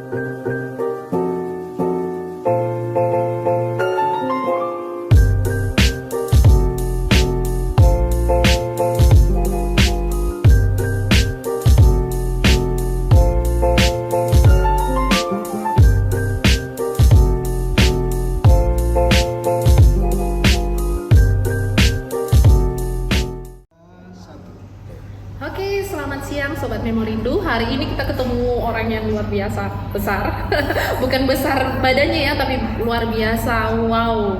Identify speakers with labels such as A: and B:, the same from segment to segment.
A: Oke, selamat siang Sobat Memorindu. Hari ini kita ketemu orang yang luar biasa besar. Bukan besar badannya ya, tapi luar biasa. Wow,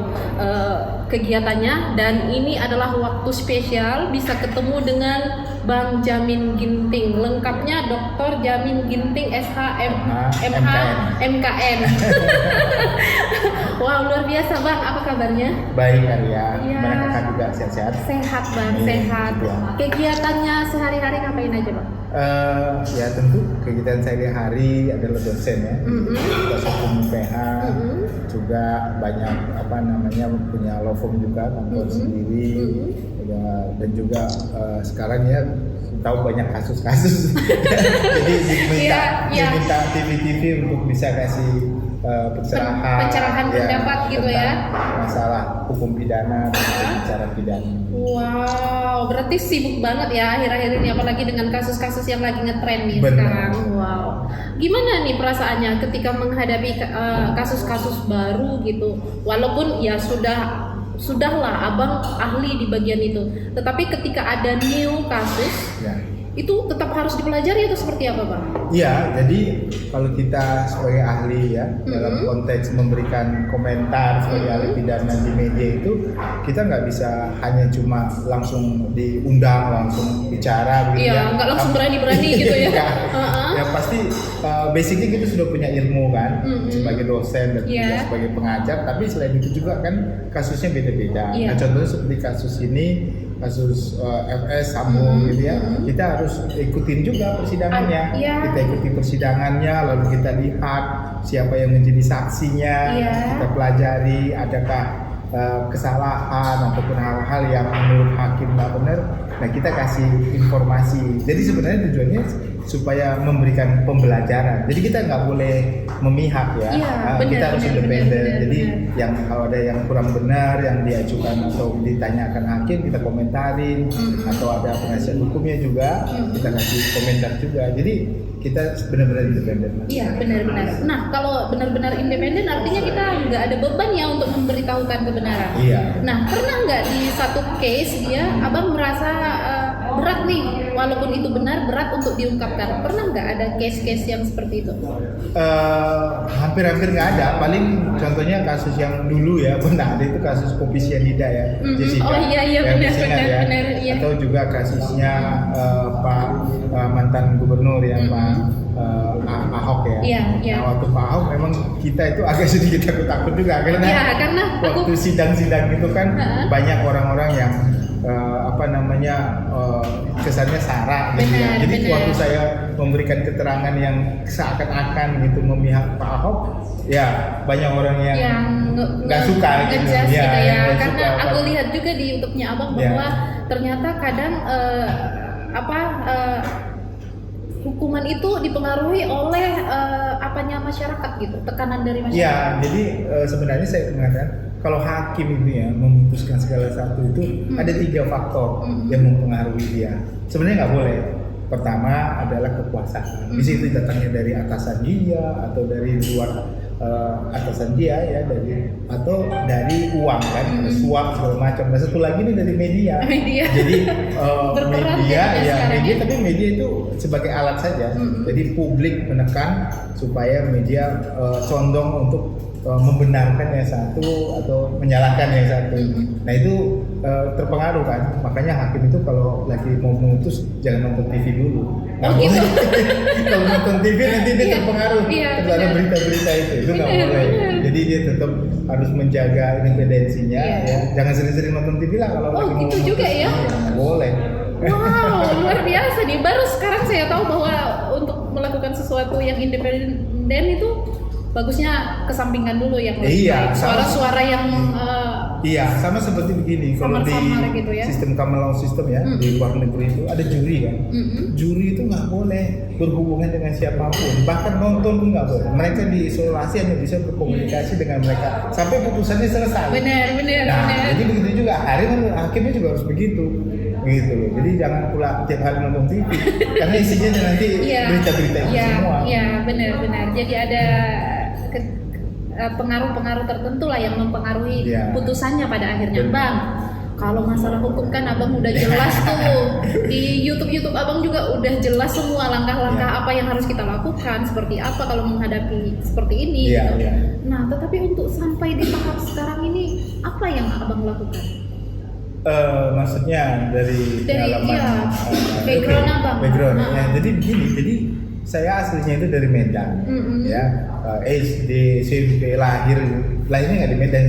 A: kegiatannya. Dan ini adalah waktu spesial bisa ketemu dengan Bang Jamin Ginting. Lengkapnya Dr. Jamin Ginting MKN. Wow, luar biasa Bang. Apa kabarnya?
B: Baik Arya,
A: Ya.
B: Bang kakak juga sehat-sehat.
A: Sehat Bang,
B: Amin.
A: sehat.
B: Ya.
A: Kegiatannya sehari-hari ngapain aja Bang?
B: Ya tentu kegiatan sehari-hari adalah dosen ya. Dosen hukum PH, juga banyak punya law firm juga kantor sendiri. Ya, dan juga sekarang ya tahu banyak kasus-kasus. Jadi diminta TV untuk bisa kasih
A: pencerahan pendapat gitu ya,
B: masalah hukum pidana dan bicara pidana.
A: Wow, berarti sibuk banget ya akhir-akhir ini, apalagi dengan kasus-kasus yang lagi ngetren nih.
B: Benar.
A: Sekarang. Wow, gimana nih perasaannya ketika menghadapi kasus-kasus baru gitu? Walaupun ya sudahlah abang ahli di bagian itu, tetapi ketika ada new kasus
B: Ya.
A: itu tetap harus dipelajari atau seperti apa Bang?
B: Iya, jadi kalau kita sebagai ahli ya dalam konteks memberikan komentar sebagai ahli pidana di media itu, kita nggak bisa hanya cuma langsung diundang langsung bicara gitu
A: Iya, nggak langsung berani-berani gitu ya.
B: Ya pasti basicnya kita sudah punya ilmu kan sebagai dosen dan juga sebagai pengajar, tapi selain itu juga kan kasusnya beda-beda. Nah, contohnya seperti kasus ini, kasus FS Sambo gitu ya, kita harus ikutin juga persidangannya. Kita ikuti persidangannya, lalu kita lihat siapa yang menjadi saksinya, kita pelajari adakah kesalahan ataupun hal-hal yang menurut hakim nggak benar. Nah, kita kasih informasi. Jadi sebenarnya tujuannya supaya memberikan pembelajaran. Jadi kita nggak boleh memihak ya. Kita harus independen. Jadi yang kalau ada yang kurang benar yang diajukan atau ditanyakan hakim, kita komentarin. Atau ada penasihat hukumnya juga, kita kasih komentar juga. Jadi kita benar-benar independen.
A: Iya, benar-benar. Nah, kalau benar-benar independen artinya kita nggak ada beban ya untuk memberitahukan kebenaran.
B: Iya.
A: Nah, pernah nggak di satu case abang merasa berat nih, walaupun itu berat untuk diungkapkan? Pernah nggak ada case-case yang seperti itu?
B: Hampir-hampir nggak ada. Paling contohnya kasus yang dulu ya pernah ada, itu kasus kopi sianida ya, Jessica.
A: Oh iya benar. Iya.
B: Atau juga kasusnya Pak mantan gubernur ya, Pak Ahok ya.
A: Iya.
B: Nah, waktu Pak Ahok memang kita itu agak sedikit takut juga karena waktu sidang-sidang itu kan banyak orang-orang yang kesannya sara gitu ya. Jadi waktu saya memberikan keterangan yang seakan-akan gitu memihak Pak Ahok, ya banyak orang yang nggak suka gitu.
A: Ya. Karena aku lihat juga di YouTube-nya abang bahwa ternyata kadang hukuman itu dipengaruhi oleh masyarakat gitu, tekanan dari masyarakat.
B: Ya, jadi sebenarnya saya mengatakan kalau hakim itu ya memutuskan segala sesuatu itu ada 3 faktor yang mempengaruhi dia. Sebenarnya nggak boleh. Pertama adalah kekuasaan. Bisa itu datangnya dari atasan dia atau dari luar atasan dia ya, atau dari uang kan, suap segala macam. Dan satu lagi ini dari media. Jadi media tapi media itu sebagai alat saja. Jadi publik menekan supaya media condong untuk membenarkan yang satu atau menyalahkan yang satu. Nah itu terpengaruh kan, makanya hakim itu kalau lagi mau memutus jangan nonton TV dulu. Nggak boleh. Kalau nonton TV nanti dia terpengaruh terhadap berita-berita itu nggak boleh. Jadi dia tetap harus menjaga independensinya ya. Jangan sering-sering nonton TV lah kalau lagi mau memutus.
A: Juga ya?
B: Nggak boleh.
A: Wow, luar biasa nih. Baru sekarang saya tahu bahwa untuk melakukan sesuatu yang independen itu bagusnya kesampingkan dulu yang lebih baik. Suara-suara yang
B: Iya, sama seperti begini. Kalau di
A: Samar-samar gitu ya.
B: sistem common law system ya, di luar negeri itu ada juri kan. Juri itu nggak boleh berhubungan dengan siapapun, bahkan nonton pun nggak boleh. Mereka diisolasi, hanya bisa berkomunikasi dengan mereka sampai putusannya selesai.
A: Benar.
B: Jadi begitu juga, hakimnya juga harus begitu. Gitu loh. Jadi jangan pula tiap hari nonton TV karena isinya nanti berita-berita itu semua.
A: Iya, benar. Jadi ada pengaruh-pengaruh tertentu lah yang mempengaruhi putusannya pada akhirnya. Bang, kalau masalah hukum kan abang udah jelas tuh di YouTube abang juga udah jelas semua langkah-langkah apa yang harus kita lakukan, seperti apa kalau menghadapi seperti ini. Gitu. Nah, tetapi untuk sampai di tahap sekarang ini apa yang abang lakukan?
B: Maksudnya dari pengalaman
A: background abang.
B: Ya, jadi begini, jadi saya aslinya itu dari Medan, ya SD, SMP, lahirnya nggak di Medan,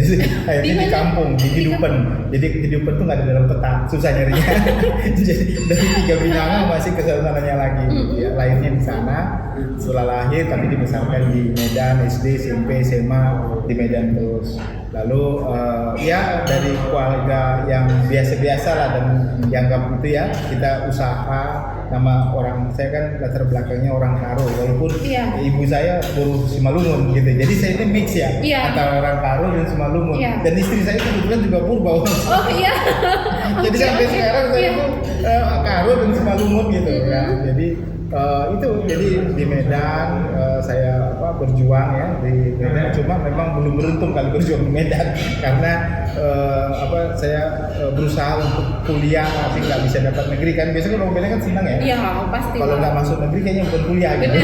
B: akhirnya di kampung, di Kehidupan. Jadi Kehidupan tuh nggak ada dalam peta, susah nyarinya. Jadi dari 3 Binanga masih ke sananya lagi. Ya, lahirnya di sana, setelah lahir tapi dibesarkan di Medan, SD, SMP, SMA di Medan terus. Lalu ya dari keluarga yang biasa-biasa lah dan dianggap itu ya kita usaha. Nama orang saya kan latar belakangnya orang Karo, walaupun ibu saya buruh Simalungun gitu. Jadi saya itu mix ya antara orang Karo dan Simalungun. Dan istri saya kebetulan juga Purba.
A: Oh iya.
B: Jadi sampai sekarang saya itu Karo dan Simalungun gitu ya. Jadi itu jadi di Medan saya berjuang ya di Medan, cuma memang belum beruntung kali berjuang di Medan karena saya berusaha untuk kuliah tapi nggak bisa dapat negeri kan. Biasanya kalau Medan kan senang ya.
A: Iya pasti.
B: Kalau nggak masuk negeri kayaknya bukan kuliah gitu.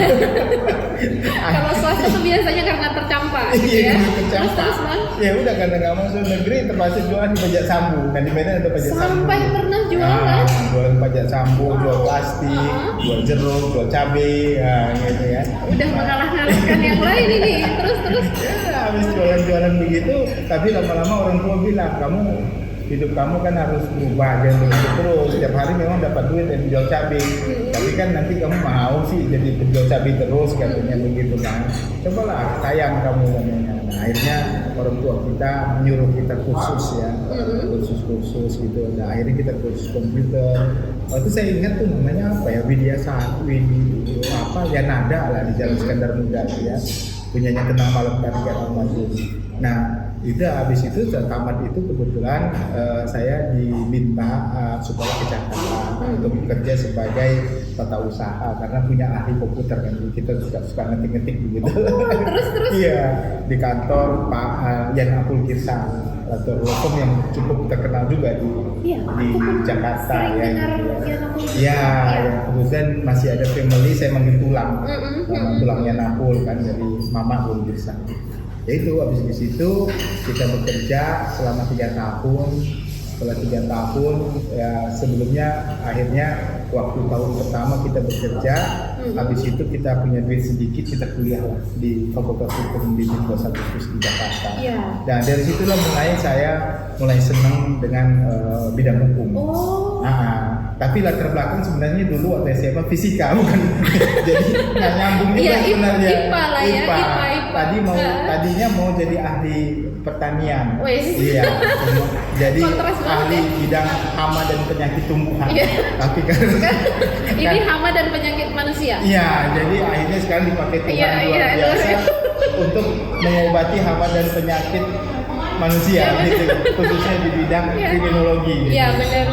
A: Kalau swasta tuh biasanya karena tercampak.
B: Iya, tercampak.
A: Terus,
B: ya udah karena nggak masuk negeri terpaksa jualan di pajak sambu. Dan di Medan ada pajak sambu.
A: Sampai pernah jualan?
B: Jualan pajak sambu, jual plastik, jual jeruk, jual cabai, gitu ya.
A: Udah mengalah-ngalahkan yang lain ini. Terus.
B: Ya, habis jualan-jualan begitu, tapi lama-lama orang tua bilang, hidup kamu kan harus berubah, jangan begitu terus. Setiap hari memang dapat duit dan jual cabai, tapi kan nanti kamu mau sih jadi penjual cabai terus katanya begitu kan. Cobalah sayang kamu katanya. Nah, akhirnya orang tua kita menyuruh kita kursus ya, kursus gitu. Nah, akhirnya kita kursus komputer. Waktu saya ingat tuh namanya apa ya, Yanada lah di Jalan Iskandar Muda ya, punyanya Tenang Malam Karya Almarhum. Nah, habis itu tamat itu kebetulan saya diminta supaya ke Jakarta untuk bekerja sebagai tata usaha karena punya ahli komputer kan, kita suka ngetik begitu.
A: Terus.
B: Iya, di kantor Pak Yan Apul Kirsan atau hukum yang cukup terkenal juga di Jakarta ya. Ya, kemudian masih ada family saya manggil tulang, tulangnya Napul kan dari Mama Apul Kirsan. Ya itu habis di situ kita bekerja selama 3 tahun. Setelah 3 tahun ya sebelumnya akhirnya waktu tahun pertama kita bekerja, habis itu kita punya duit sedikit, kita kuliah lah di Fakultas Hukum di Universitas Agustus di Jakarta. Dan dari situlah saya mulai senang dengan bidang hukum. Tapi latar belakang sebenarnya dulu waktu SMA fisika bukan. Jadi nggak nyambung juga sebenarnya. IPA. Tadinya mau jadi ahli pertanian. Iya. Jadi ahli bidang hama dan penyakit tumbuhan. Tapi
A: ini hama dan penyakit manusia.
B: Iya, jadi akhirnya sekarang dipakai Tuhan luar biasa untuk mengobati hama dan penyakit manusia gitu, khususnya di bidang kriminologi.
A: Iya, benar.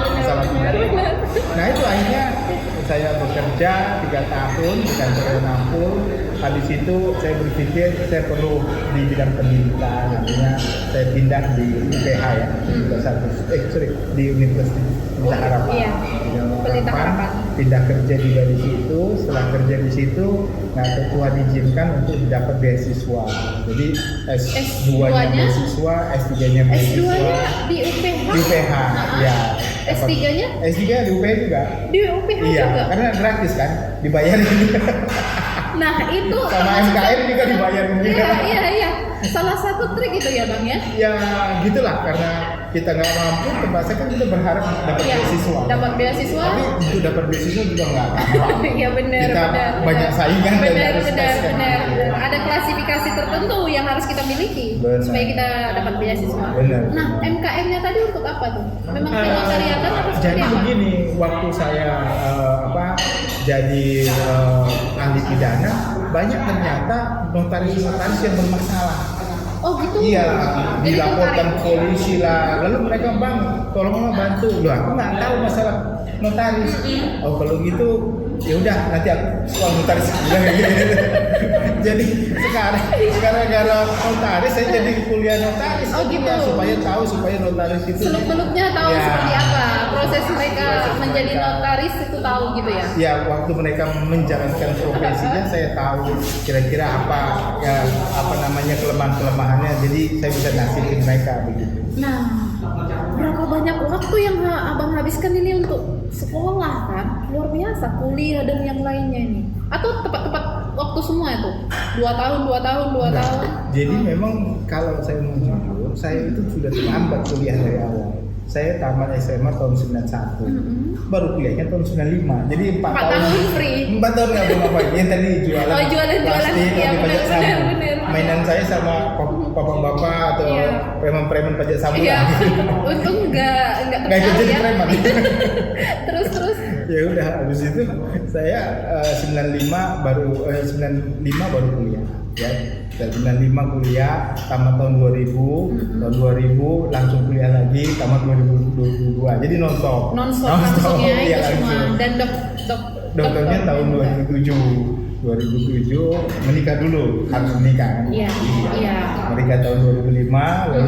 B: Nah itu akhirnya saya bekerja 3 tahun di kantor Nampul. Habis itu saya berpikir saya perlu di bidang pendidikan, artinya saya pindah di UPH ya, di Universitas Harapan. Pindah kerja juga di situ. Setelah kerja di situ, Tuhan izinkan untuk dapat beasiswa. Jadi S2-nya beasiswa, S3-nya beasiswa.
A: S2-nya di UPH?
B: Di UPH, ya.
A: S3-nya?
B: S3 di UPH juga.
A: Di UPH
B: iya,
A: juga?
B: Karena gratis kan, dibayarin.
A: Nah itu
B: sama SKM juga dibayarin juga.
A: Iya. Salah satu trik itu ya Bang ya?
B: Ya gitulah, karena kita nggak mampu, terpaksa kan kita berharap dapat beasiswa.
A: Dapat beasiswa.
B: Tapi untuk dapat beasiswa juga nggak gampang.
A: Iya benar.
B: Kita banyak saingan.
A: Benar. Ada klasifikasi tertentu yang harus kita miliki.
B: Benar.
A: Supaya kita dapat beasiswa.
B: Benar.
A: Nah, MKN-nya tadi untuk apa tuh? Memang penotariatan atau seperti
B: Jadi
A: apa?
B: begini, waktu saya jadi ahli pidana, banyak ternyata notaris-notaris yang bermasalah.
A: Oh gitu?
B: Iya,
A: Jadi
B: dilaporkan
A: tertarik.
B: polisi lah. Lalu mereka, bang, tolonglah bantu. Loh, aku nggak tahu masalah notaris. Oh kalau gitu, ya udah nanti aku sekolah notaris. Bilang kayak gitu. Jadi sekarang gara-gara notaris saya jadi kuliah notaris.
A: Oh, gitu.
B: Ya, supaya notaris itu.
A: Seluk-beluknya tahu
B: Ya.
A: seperti apa proses mereka
B: Proses
A: menjadi
B: mereka.
A: notaris itu tahu gitu ya?
B: Ya, waktu mereka menjalankan profesinya saya tahu kira-kira apa namanya kelemahan-kelemahannya, jadi saya bisa nasihin mereka begitu.
A: Nah, berapa banyak waktu yang abang habiskan ini untuk sekolah kan? Luar biasa, kuliah dan yang lainnya ini. Atau tepat-tepat waktu semua itu? 2 tahun.
B: Jadi memang kalau saya mau jujur, saya itu sudah terlambat kuliah dari awal. Saya tamat SMA tahun 91, baru kuliahnya tahun 95. Jadi 4 tahun
A: free.
B: 4 tahun nggak boleh ngapain. Yang tadi jualan.
A: Oh, jualan.
B: Plastik,
A: Iya,
B: ambil pajak
A: benar.
B: sabu. Mainan saya sama bapak-bapak atau
A: Iya.
B: preman-preman pajak sabu.
A: Iya,
B: lah.
A: untung nggak
B: Nggak ikut
A: terkenal
B: jadi
A: ya.
B: preman.
A: terus.
B: Ya udah, habis itu saya 95 baru kuliah ya. Dari 95 kuliah, tamat tahun 2000, tahun 2000 langsung kuliah lagi, tamat 2022. Jadi non-stop
A: Langsungnya
B: iya,
A: itu semua.
B: langsung.
A: Dan
B: Dokternya tahun 2007 menikah dulu, harus menikah kan?
A: Iya.
B: Menikah tahun 2005, lalu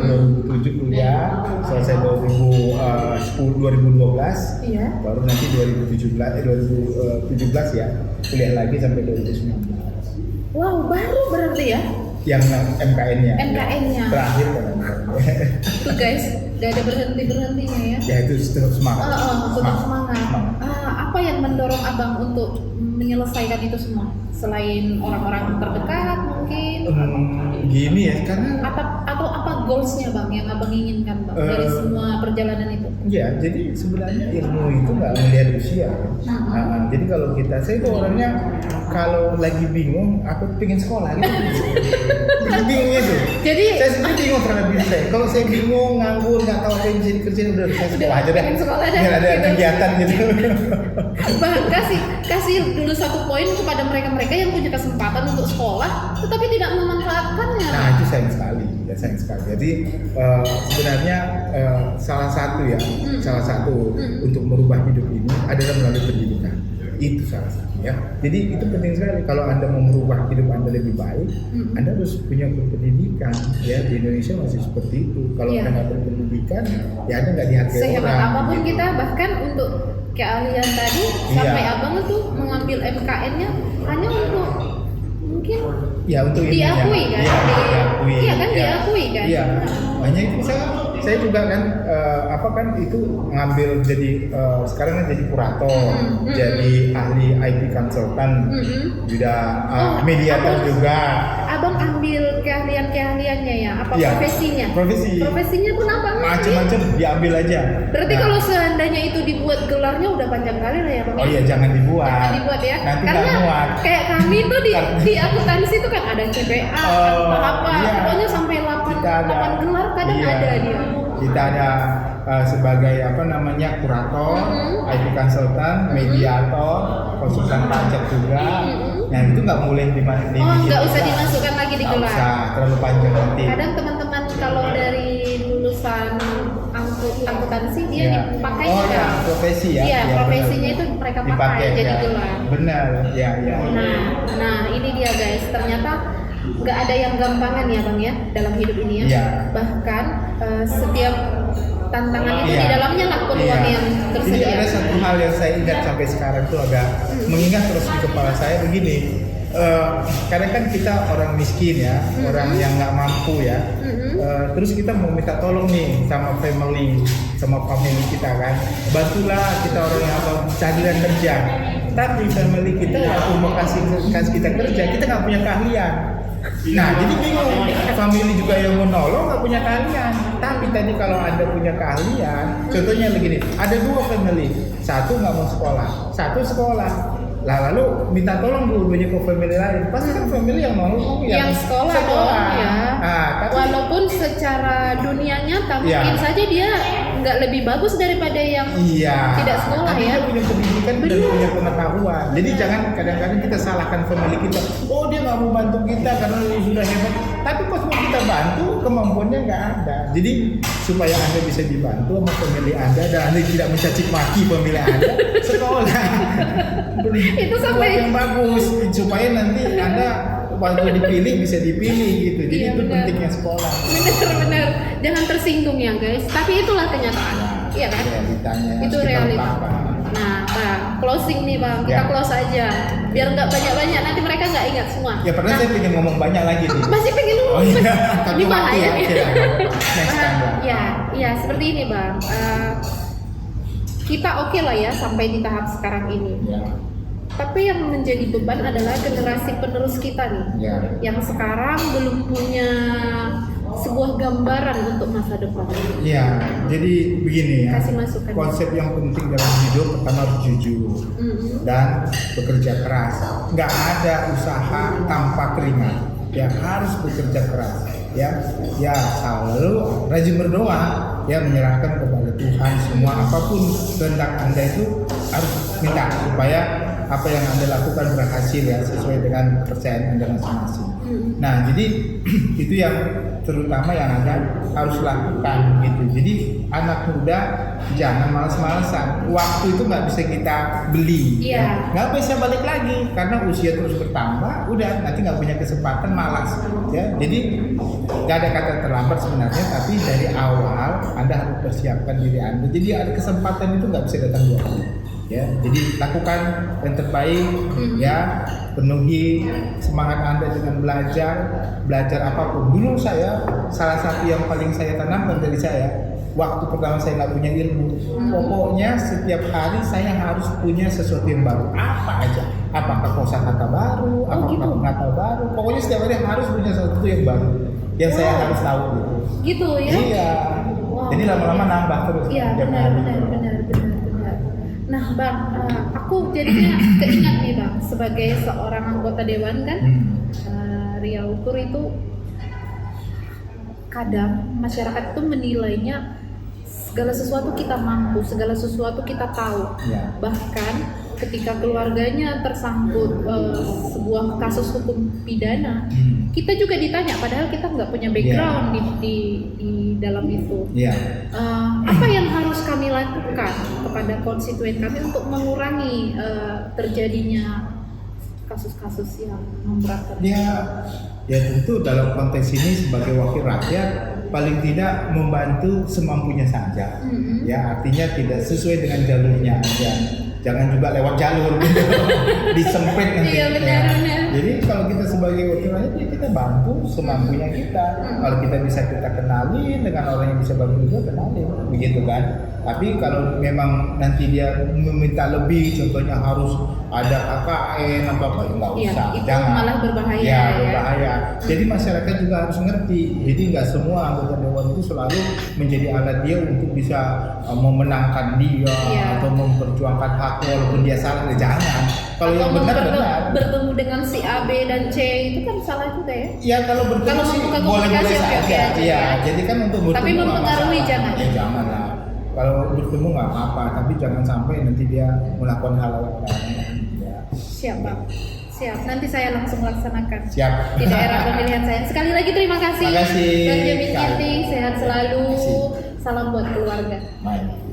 B: 2007 kuliah, selesai 2012,
A: Iya.
B: baru nanti 2017 ya, kuliah lagi sampai 2019.
A: Wow, baru berarti ya?
B: Yang MKN-nya.
A: MKN-nya.
B: Terakhir kan.
A: Tuh guys, gak ada berhentinya ya.
B: Ya itu tetap semangat.
A: Tetap semangat. Apa yang mendorong abang untuk menyelesaikan itu semua? Selain orang-orang terdekat mungkin?
B: Gini ya, karena
A: Atau apa goalsnya bang yang abang inginkan bang dari semua perjalanan itu?
B: ya, jadi sebenarnya ilmu itu nggak melihat usia. Jadi kalau saya itu orangnya kalau lagi bingung, aku pengen sekolah gitu. Bingungnya tuh.
A: Jadi
B: Saya sendiri bingung terhadap diri saya. Kalau saya bingung, nganggur, nggak tahu apa yang bisa dikerjain, udah saya sekolah aja deh.
A: pengen sekolah dah,
B: Biar ada
A: gitu.
B: kegiatan gitu.
A: bang kasih dulu satu poin kepada mereka yang punya kesempatan untuk sekolah tetapi tidak memanfaatkannya.
B: Nah itu sayang sekali. Jadi sebenarnya salah satu untuk merubah hidup ini adalah melalui pendidikan. Itu salah satu ya. Jadi itu penting sekali kalau Anda mau merubah hidup Anda lebih baik, Anda harus punya pendidikan ya. Di Indonesia masih seperti itu. Kalau Anda nggak berpendidikan, ya Anda nggak dihargai orang.
A: Sehebat apapun
B: gitu.
A: kita bahkan untuk keahlian tadi sampai abang itu mengambil MKN-nya hanya untuk mungkin
B: ya untuk
A: diakui kan?
B: diakui.
A: Iya kan, diakui kan?
B: Iya. Makanya itu saya juga kan itu ngambil jadi sekarang kan jadi kurator, jadi ahli IT consultant, juga mediator juga.
A: Abang ambil keahliannya ya? Apa
B: Iya,
A: profesinya? Profesinya pun abang
B: macam-macam diambil aja.
A: Berarti
B: Nah,
A: kalau seandainya itu dibuat gelarnya udah panjang kali lah ya bang?
B: oh iya jangan dibuat.
A: Jangan dibuat ya.
B: Nanti
A: Karena
B: nggak muat.
A: kayak kami tuh di akuntansi tuh kan ada CPA, apa-apa,
B: iya.
A: pokoknya sampai 8 gelar kadang
B: Iya.
A: ada dia.
B: Kita ada sebagai kurator, IT consultant, mediator, konsultan pajak juga. Nah itu nggak boleh
A: Nggak usah dimasukkan lagi di
B: Nggak
A: gelar.
B: usah, terlalu panjang nanti.
A: Kadang teman-teman kalau dari lulusan akuntansi dia dipakai
B: oh
A: kan?
B: ya profesi ya.
A: Iya,
B: Ya,
A: profesinya
B: benar.
A: itu mereka pakai jadi
B: ya.
A: gelar.
B: Benar, ya.
A: Nah ini dia guys, ternyata nggak ada yang gampangan ya bang ya dalam hidup ini ya.
B: Iya.
A: Bahkan setiap tantangan itu di dalamnya nggak peluang yang
B: Jadi
A: tersedia.
B: ada satu hal yang saya ingat sampai sekarang tuh agak mengingat terus di kepala saya begini. Kadang kan kita orang miskin ya, orang yang nggak mampu ya. Terus kita mau minta tolong nih sama family kita kan, bantulah kita orang yang carian kerja. Tapi family kita waktu mau kasih kita kerja, kita nggak punya keahlian. Nah jadi bingung, family juga yang mau nolong nggak punya keahlian. Tapi tadi kalau Anda punya keahlian, contohnya begini, ada 2 family, satu nggak mau sekolah, satu sekolah. Lah lalu minta tolong dulunya ke family lain. Pasti kan family yang nolong
A: yang sekolah dong ya.
B: Tapi,
A: walaupun secara dunia nyata
B: ya,
A: mungkin saja dia nggak lebih bagus daripada yang tidak sekolah
B: tapi
A: ya.
B: Dia punya pendidikan dan punya pengetahuan. Jadi jangan kadang-kadang kita salahkan family kita. Oh dia nggak mau bantu kita karena dia sudah hebat. Tapi pas mau kita bantu kemampuannya nggak ada. Jadi supaya Anda bisa dibantu sama family Anda dan Anda tidak mencaci maki family Anda, sekolah.
A: Itu sampai
B: yang bagus supaya nanti Anda waktu dipilih bisa dipilih gitu. Jadi
A: iya,
B: itu
A: benar.
B: pentingnya sekolah.
A: Benar. Jangan tersinggung ya guys. Tapi itulah kenyataan. Iya kan?
B: Realitanya.
A: Itu realita. Nah, Bang, closing nih Bang. Kita close aja. Biar nggak banyak-banyak. Nanti mereka nggak ingat semua.
B: Ya padahal saya pengen ngomong banyak lagi nih.
A: Masih pengen ngomong.
B: Oh iya.
A: Ini bahaya nih.
B: Next time, Bang.
A: Ya, seperti ini Bang. Kita oke lah ya sampai di tahap sekarang ini.
B: Ya.
A: Tapi yang menjadi beban adalah generasi penerus kita nih, yang sekarang belum punya sebuah gambaran untuk masa depan.
B: Iya, jadi begini ya.
A: Kasih masukan.
B: Konsep yang penting dalam hidup pertama harus jujur dan bekerja keras. Nggak ada usaha tanpa keringat. Ya harus bekerja keras. Ya selalu rajin berdoa. Ya menyerahkan kepada Tuhan semua apapun kehendak Anda itu harus minta supaya apa yang Anda lakukan berhasil ya sesuai dengan kepercayaan Anda masing-masing. Nah, jadi itu yang terutama yang Anda harus lakukan gitu. Jadi anak muda jangan malas-malasan. Waktu itu nggak bisa kita beli, nggak bisa balik lagi karena usia terus bertambah. Udah nanti nggak punya kesempatan, malas. Ya, jadi nggak ada kata terlambat sebenarnya, tapi dari awal Anda harus persiapkan diri Anda. Jadi ada kesempatan itu nggak bisa datang dua kali. Ya, jadi lakukan yang terbaik, ya penuhi semangat Anda dengan belajar apapun. Dulu saya salah satu yang paling saya tanamkan dari saya, waktu pertama saya nggak punya ilmu, pokoknya setiap hari saya harus punya sesuatu yang baru, apa aja, apakah kosakata baru, apakah kata baru, pokoknya setiap hari harus punya sesuatu yang baru, yang saya harus tahu gitu.
A: Gitu ya?
B: Iya. Jadi lama-lama nambah terus.
A: Iya, benar. Nah Bang, aku jadinya keingat nih Bang, sebagai seorang anggota dewan kan, Riau Ukur itu kadang masyarakat itu menilainya segala sesuatu kita mampu, segala sesuatu kita tahu. Bahkan ketika keluarganya tersangkut sebuah kasus hukum pidana, kita juga ditanya, padahal kita nggak punya background di dalam itu. Apa yang harus kami lakukan kepada konstituen kami untuk mengurangi terjadinya kasus-kasus yang memberatkan?
B: Ya tentu dalam konteks ini sebagai wakil rakyat paling tidak membantu semampunya saja. Ya artinya tidak sesuai dengan jalurnya aja. Jangan juga lewat jalur gitu. Disempit nanti.
A: Iya benar.
B: Jadi kalau kita sebagai wakil rakyat ya kita bantu semampunya kita. Kalau kita bisa kita kenalin dengan orang yang bisa bantu juga kenalin, begitu kan. Tapi kalau memang nanti dia meminta lebih, contohnya harus ada KKN apa nggak usah.
A: Itu
B: jangan.
A: malah berbahaya.
B: Ya berbahaya. Jadi masyarakat juga harus ngerti. Jadi nggak semua anggota dewan itu selalu menjadi alat dia untuk bisa memenangkan dia atau memperjuangkan hak walaupun dia salah. Jangan. Kalau yang benar
A: bertemu dengan si A, B dan C itu kan salah juga ya.
B: Ya kalau bertemu sih boleh-boleh saja. Iya. Jadi kan untuk bertemu.
A: Tapi mempengaruhi jangan.
B: Ya jangan lah. Kalau bertemu nggak apa-apa, tapi jangan sampai nanti dia melakukan hal lain.
A: Siap Bang. Siap, nanti saya langsung laksanakan.
B: Siap.
A: Di daerah pemilihan saya. Sekali lagi terima kasih.
B: Terima kasih.
A: Bang Jamin Ginting, sehat selalu. Salam buat keluarga.
B: Baik.